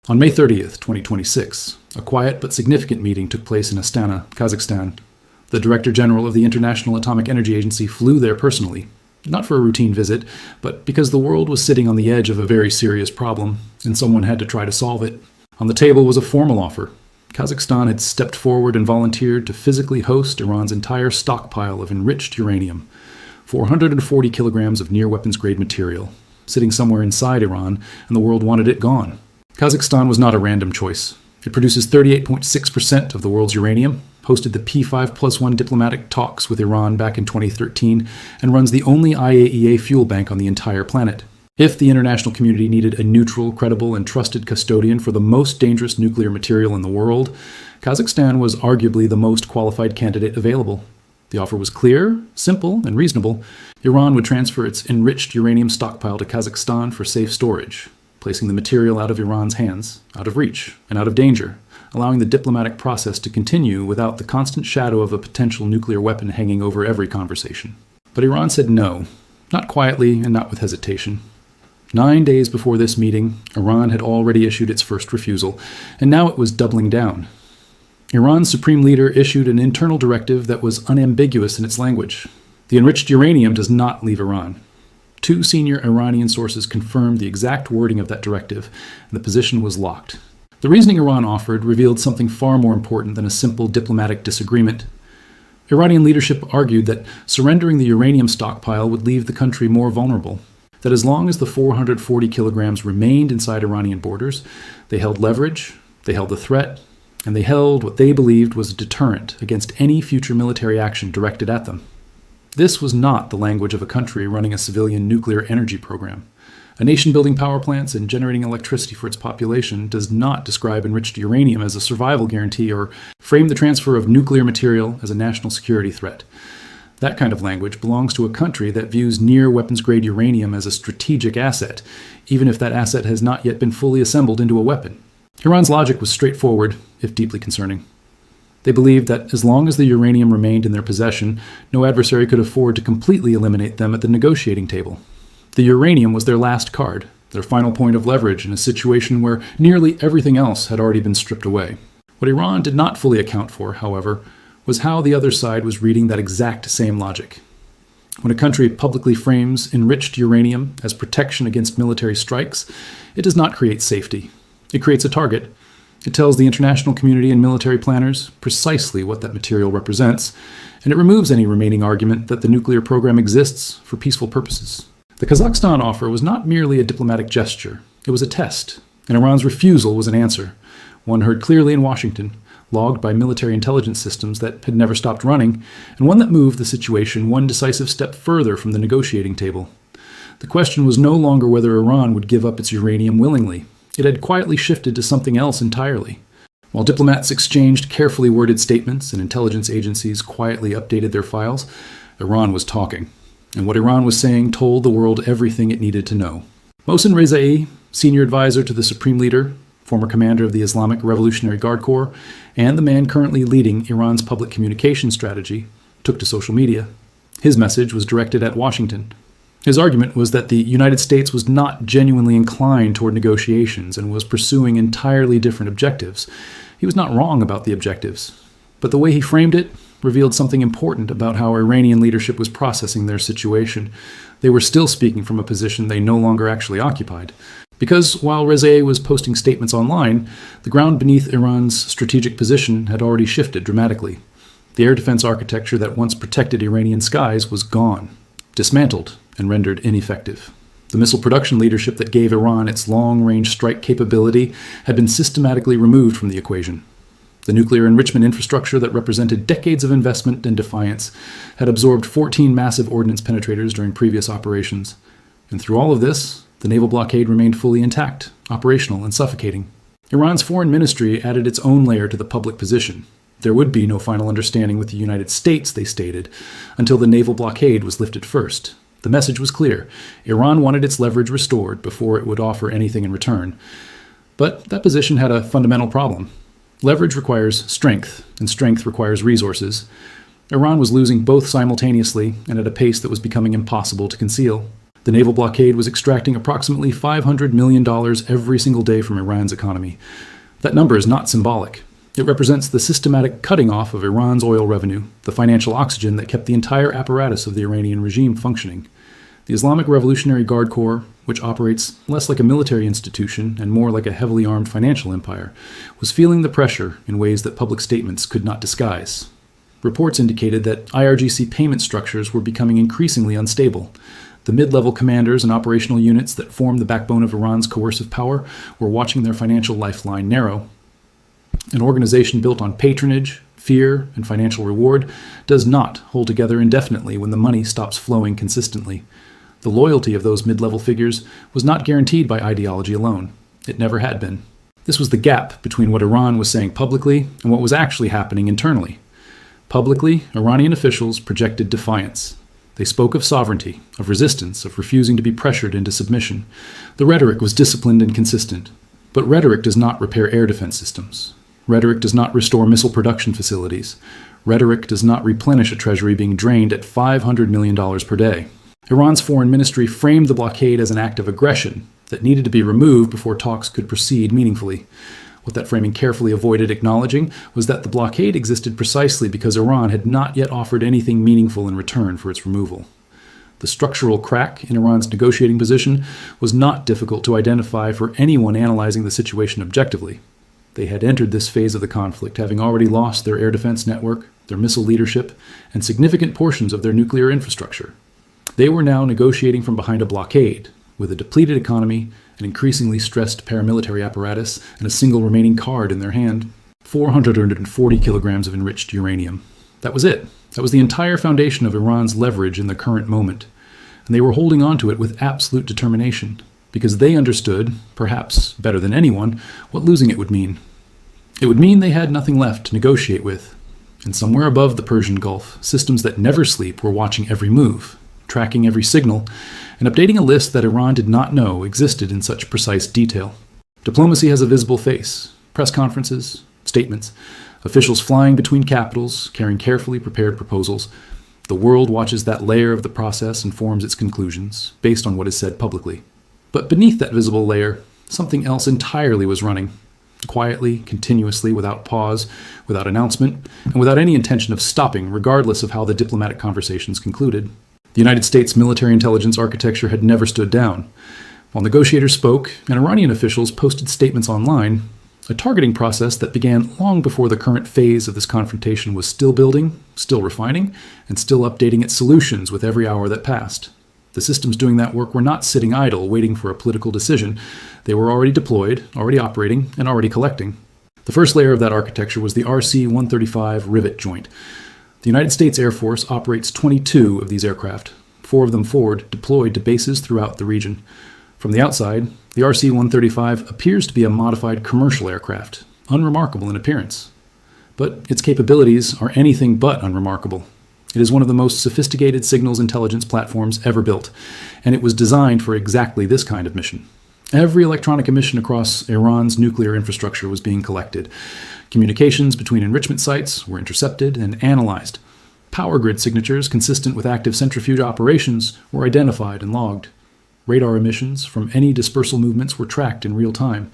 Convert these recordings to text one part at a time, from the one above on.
On May 30th, 2026, a quiet but significant meeting took place in Astana, Kazakhstan. The Director General of the International Atomic Energy Agency flew there personally, not for a routine visit, but because the world was sitting on the edge of a very serious problem, and someone had to try to solve it. On the table was a formal offer. Kazakhstan had stepped forward and volunteered to physically host Iran's entire stockpile of enriched uranium, 440 kilograms of near-weapons-grade material, sitting somewhere inside Iran, and the world wanted it gone. Kazakhstan was not a random choice. It produces 38.6% of the world's uranium, hosted the P5+1 diplomatic talks with Iran back in 2013, and runs the only IAEA fuel bank on the entire planet. If the international community needed a neutral, credible, and trusted custodian for the most dangerous nuclear material in the world, Kazakhstan was arguably the most qualified candidate available. The offer was clear, simple, and reasonable. Iran would transfer its enriched uranium stockpile to Kazakhstan for safe storage, placing the material out of Iran's hands, out of reach, and out of danger, allowing the diplomatic process to continue without the constant shadow of a potential nuclear weapon hanging over every conversation. But Iran said no, not quietly and not with hesitation. 9 days before this meeting, Iran had already issued its first refusal, and now it was doubling down. Iran's supreme leader issued an internal directive that was unambiguous in its language. The enriched uranium does not leave Iran. 2 senior Iranian sources confirmed the exact wording of that directive, and the position was locked. The reasoning Iran offered revealed something far more important than a simple diplomatic disagreement. Iranian leadership argued that surrendering the uranium stockpile would leave the country more vulnerable, that as long as the 440 kilograms remained inside Iranian borders, they held leverage, they held the threat, and they held what they believed was a deterrent against any future military action directed at them. This was not the language of a country running a civilian nuclear energy program. A nation building power plants and generating electricity for its population does not describe enriched uranium as a survival guarantee or frame the transfer of nuclear material as a national security threat. That kind of language belongs to a country that views near-weapons-grade uranium as a strategic asset, even if that asset has not yet been fully assembled into a weapon. Iran's logic was straightforward, if deeply concerning. They believed that as long as the uranium remained in their possession, no adversary could afford to completely eliminate them at the negotiating table. The uranium was their last card, their final point of leverage in a situation where nearly everything else had already been stripped away. What Iran did not fully account for, however, was how the other side was reading that exact same logic. When a country publicly frames enriched uranium as protection against military strikes, it does not create safety. It creates a target. It tells the international community and military planners precisely what that material represents, and it removes any remaining argument that the nuclear program exists for peaceful purposes. The Kazakhstan offer was not merely a diplomatic gesture. It was a test, and Iran's refusal was an answer, one heard clearly in Washington, logged by military intelligence systems that had never stopped running, and one that moved the situation one decisive step further from the negotiating table. The question was no longer whether Iran would give up its uranium willingly. It had quietly shifted to something else entirely. While diplomats exchanged carefully worded statements and intelligence agencies quietly updated their files, Iran was talking. And what Iran was saying told the world everything it needed to know. Mohsen Rezai, senior advisor to the Supreme Leader, former commander of the Islamic Revolutionary Guard Corps, and the man currently leading Iran's public communication strategy, took to social media. His message was directed at Washington. His argument was that the United States was not genuinely inclined toward negotiations and was pursuing entirely different objectives. He was not wrong about the objectives, but the way he framed it revealed something important about how Iranian leadership was processing their situation. They were still speaking from a position they no longer actually occupied. Because while Rezai was posting statements online, the ground beneath Iran's strategic position had already shifted dramatically. The air defense architecture that once protected Iranian skies was gone, dismantled, and rendered ineffective. The missile production leadership that gave Iran its long-range strike capability had been systematically removed from the equation. The nuclear enrichment infrastructure that represented decades of investment and defiance had absorbed 14 massive ordnance penetrators during previous operations. And through all of this, the naval blockade remained fully intact, operational, and suffocating. Iran's foreign ministry added its own layer to the public position. There would be no final understanding with the United States, they stated, until the naval blockade was lifted first. The message was clear. Iran wanted its leverage restored before it would offer anything in return. But that position had a fundamental problem. Leverage requires strength, and strength requires resources. Iran was losing both simultaneously and at a pace that was becoming impossible to conceal. The naval blockade was extracting approximately $500 million every single day from Iran's economy. That number is not symbolic. It represents the systematic cutting off of Iran's oil revenue, the financial oxygen that kept the entire apparatus of the Iranian regime functioning. The Islamic Revolutionary Guard Corps, which operates less like a military institution and more like a heavily armed financial empire, was feeling the pressure in ways that public statements could not disguise. Reports indicated that IRGC payment structures were becoming increasingly unstable. The mid-level commanders and operational units that formed the backbone of Iran's coercive power were watching their financial lifeline narrow. An organization built on patronage, fear, and financial reward does not hold together indefinitely when the money stops flowing consistently. The loyalty of those mid-level figures was not guaranteed by ideology alone. It never had been. This was the gap between what Iran was saying publicly and what was actually happening internally. Publicly, Iranian officials projected defiance. They spoke of sovereignty, of resistance, of refusing to be pressured into submission. The rhetoric was disciplined and consistent. But rhetoric does not repair air defense systems. Rhetoric does not restore missile production facilities. Rhetoric does not replenish a treasury being drained at $500 million per day. Iran's foreign ministry framed the blockade as an act of aggression that needed to be removed before talks could proceed meaningfully. What that framing carefully avoided acknowledging was that the blockade existed precisely because Iran had not yet offered anything meaningful in return for its removal. The structural crack in Iran's negotiating position was not difficult to identify for anyone analyzing the situation objectively. They had entered this phase of the conflict having already lost their air defense network, their missile leadership, and significant portions of their nuclear infrastructure. They were now negotiating from behind a blockade, with a depleted economy, an increasingly stressed paramilitary apparatus, and a single remaining card in their hand: 440 kilograms of enriched uranium. That was it. That was the entire foundation of Iran's leverage in the current moment. And they were holding on to it with absolute determination, because they understood, perhaps better than anyone, what losing it would mean. It would mean they had nothing left to negotiate with. And somewhere above the Persian Gulf, systems that never sleep were watching every move, tracking every signal, and updating a list that Iran did not know existed in such precise detail. Diplomacy has a visible face: press conferences, statements, officials flying between capitals, carrying carefully prepared proposals. The world watches that layer of the process and forms its conclusions, based on what is said publicly. But beneath that visible layer, something else entirely was running, quietly, continuously, without pause, without announcement, and without any intention of stopping, regardless of how the diplomatic conversations concluded. The United States military intelligence architecture had never stood down. While negotiators spoke and Iranian officials posted statements online, a targeting process that began long before the current phase of this confrontation was still building, still refining, and still updating its solutions with every hour that passed. The systems doing that work were not sitting idle, waiting for a political decision. They were already deployed, already operating, and already collecting. The first layer of that architecture was the RC-135 rivet joint. The United States Air Force operates 22 of these aircraft, 4 of them forward, deployed to bases throughout the region. From the outside, the RC-135 appears to be a modified commercial aircraft, unremarkable in appearance. But its capabilities are anything but unremarkable. It is one of the most sophisticated signals intelligence platforms ever built, and it was designed for exactly this kind of mission. Every electronic emission across Iran's nuclear infrastructure was being collected. Communications between enrichment sites were intercepted and analyzed. Power grid signatures consistent with active centrifuge operations were identified and logged. Radar emissions from any dispersal movements were tracked in real time.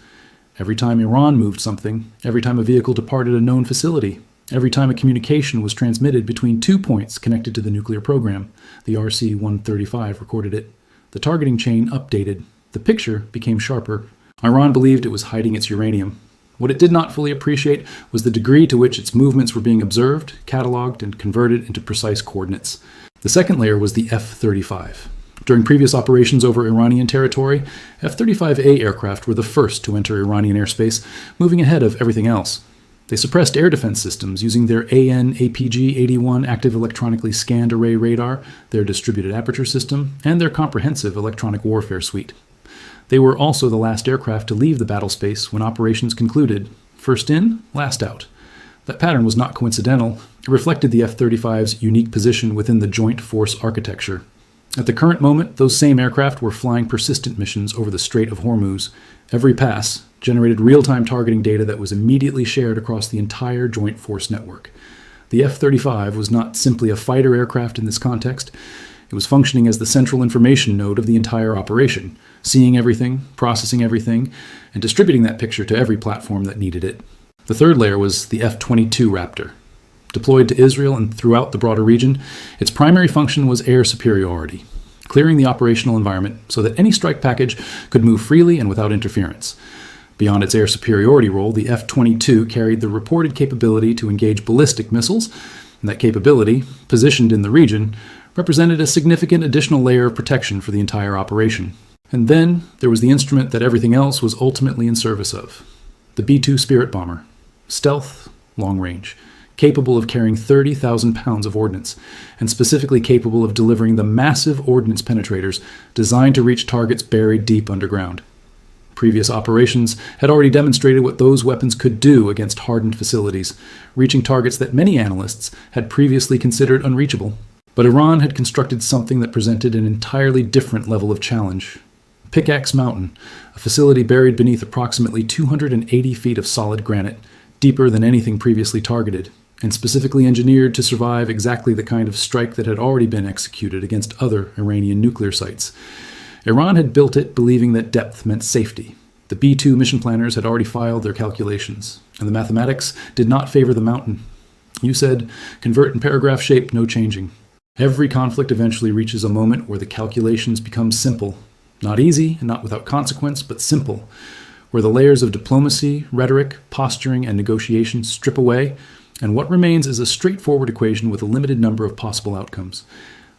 Every time Iran moved something, every time a vehicle departed a known facility, every time a communication was transmitted between 2 points connected to the nuclear program, the RC-135 recorded it. The targeting chain updated. The picture became sharper. Iran believed it was hiding its uranium. What it did not fully appreciate was the degree to which its movements were being observed, cataloged, and converted into precise coordinates. The second layer was the F-35. During previous operations over Iranian territory, F-35A aircraft were the first to enter Iranian airspace, moving ahead of everything else. They suppressed air defense systems using their AN/APG-81 active electronically scanned array radar, their distributed aperture system, and their comprehensive electronic warfare suite. They were also the last aircraft to leave the battle space when operations concluded. First in, last out. That pattern was not coincidental. It reflected the F-35's unique position within the joint force architecture. At the current moment, those same aircraft were flying persistent missions over the Strait of Hormuz. Every pass generated real-time targeting data that was immediately shared across the entire joint force network. The F-35 was not simply a fighter aircraft in this context. It was functioning as the central information node of the entire operation, seeing everything, processing everything, and distributing that picture to every platform that needed it. The third layer was the F-22 Raptor. Deployed to Israel and throughout the broader region, its primary function was air superiority, clearing the operational environment so that any strike package could move freely and without interference. Beyond its air superiority role, the F-22 carried the reported capability to engage ballistic missiles, and that capability, positioned in the region, represented a significant additional layer of protection for the entire operation. And then there was the instrument that everything else was ultimately in service of, the B-2 Spirit bomber. Stealth, long range, capable of carrying 30,000 pounds of ordnance, and specifically capable of delivering the massive ordnance penetrators designed to reach targets buried deep underground. Previous operations had already demonstrated what those weapons could do against hardened facilities, reaching targets that many analysts had previously considered unreachable. But Iran had constructed something that presented an entirely different level of challenge. Pickaxe Mountain, a facility buried beneath approximately 280 feet of solid granite, deeper than anything previously targeted, and specifically engineered to survive exactly the kind of strike that had already been executed against other Iranian nuclear sites. Iran had built it believing that depth meant safety. The B-2 mission planners had already filed their calculations, and the mathematics did not favor the mountain. You said, convert in paragraph shape, no changing. Every conflict eventually reaches a moment where the calculations become simple. Not easy and not without consequence, but simple. Where the layers of diplomacy, rhetoric, posturing, and negotiation strip away, and what remains is a straightforward equation with a limited number of possible outcomes.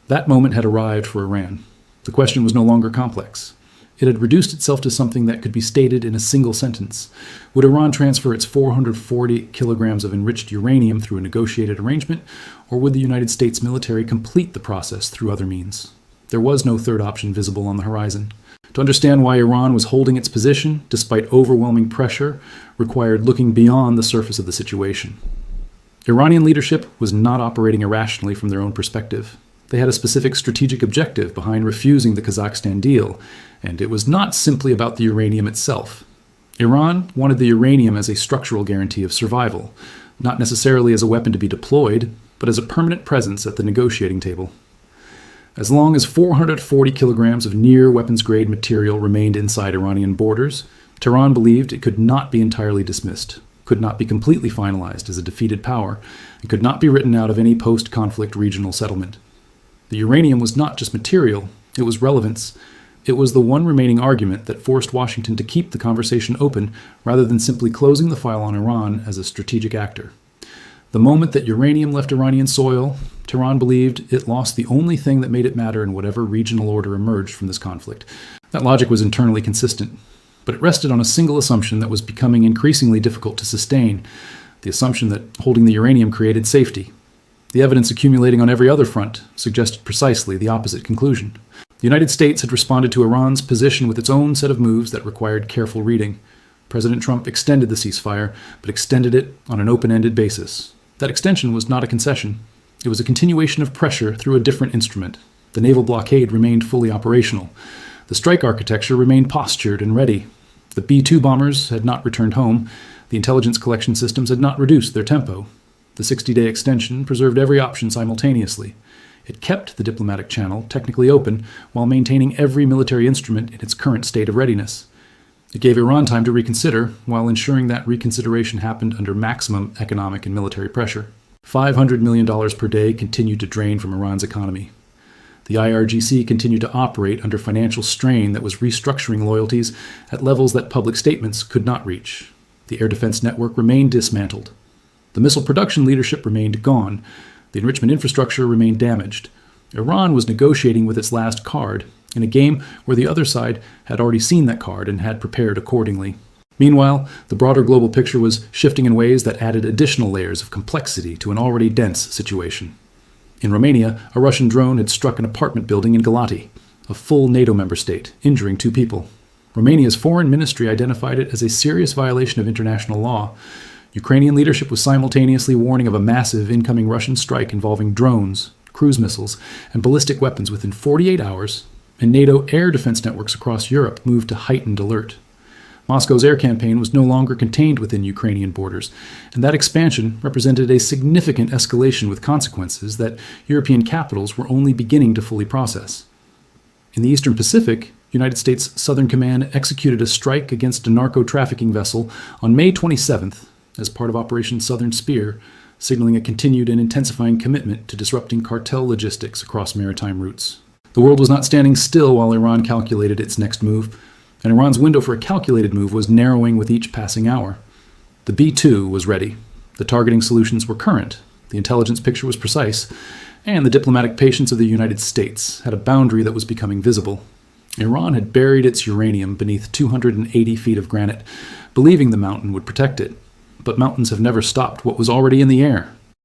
That moment had arrived for Iran. The question was no longer complex. It had reduced itself to something that could be stated in a single sentence. Would Iran transfer its 440 kilograms of enriched uranium through a negotiated arrangement, or would the United States military complete the process through other means? There was no third option visible on the horizon. To understand why Iran was holding its position, despite overwhelming pressure, required looking beyond the surface of the situation. Iranian leadership was not operating irrationally from their own perspective. They had a specific strategic objective behind refusing the Kazakhstan deal, and it was not simply about the uranium itself. Iran wanted the uranium as a structural guarantee of survival, not necessarily as a weapon to be deployed, but as a permanent presence at the negotiating table. As long as 440 kilograms of near-weapons-grade material remained inside Iranian borders, Tehran believed it could not be entirely dismissed, could not be completely finalized as a defeated power, and could not be written out of any post-conflict regional settlement. The uranium was not just material, it was relevance. It was the one remaining argument that forced Washington to keep the conversation open rather than simply closing the file on Iran as a strategic actor. The moment that uranium left Iranian soil, Tehran believed it lost the only thing that made it matter in whatever regional order emerged from this conflict. That logic was internally consistent, but it rested on a single assumption that was becoming increasingly difficult to sustain, the assumption that holding the uranium created safety. The evidence accumulating on every other front suggested precisely the opposite conclusion. The United States had responded to Iran's position with its own set of moves that required careful reading. President Trump extended the ceasefire, but extended it on an open-ended basis. That extension was not a concession. It was a continuation of pressure through a different instrument. The naval blockade remained fully operational. The strike architecture remained postured and ready. The B-2 bombers had not returned home. The intelligence collection systems had not reduced their tempo. The 60-day extension preserved every option simultaneously. It kept the diplomatic channel technically open while maintaining every military instrument in its current state of readiness. It gave Iran time to reconsider, while ensuring that reconsideration happened under maximum economic and military pressure. $500 million per day continued to drain from Iran's economy. The IRGC continued to operate under financial strain that was restructuring loyalties at levels that public statements could not reach. The air defense network remained dismantled. The missile production leadership remained gone. The enrichment infrastructure remained damaged. Iran was negotiating with its last card, in a game where the other side had already seen that card and had prepared accordingly. Meanwhile, the broader global picture was shifting in ways that added additional layers of complexity to an already dense situation. In Romania, a Russian drone had struck an apartment building in Galati, a full NATO member state, injuring 2 people. Romania's foreign ministry identified it as a serious violation of international law. Ukrainian leadership was simultaneously warning of a massive incoming Russian strike involving drones, cruise missiles, and ballistic weapons within 48 hours, and NATO air defense networks across Europe moved to heightened alert. Moscow's air campaign was no longer contained within Ukrainian borders, and that expansion represented a significant escalation with consequences that European capitals were only beginning to fully process. In the Eastern Pacific, United States Southern Command executed a strike against a narco-trafficking vessel on May 27th as part of Operation Southern Spear, signaling a continued and intensifying commitment to disrupting cartel logistics across maritime routes. The world was not standing still while Iran calculated its next move, and Iran's window for a calculated move was narrowing with each passing hour. The B-2 was ready. The targeting solutions were current, the intelligence picture was precise, and the diplomatic patience of the United States had a boundary that was becoming visible. Iran had buried its uranium beneath 280 feet of granite, believing the mountain would protect it. But mountains have never stopped what was already in the air.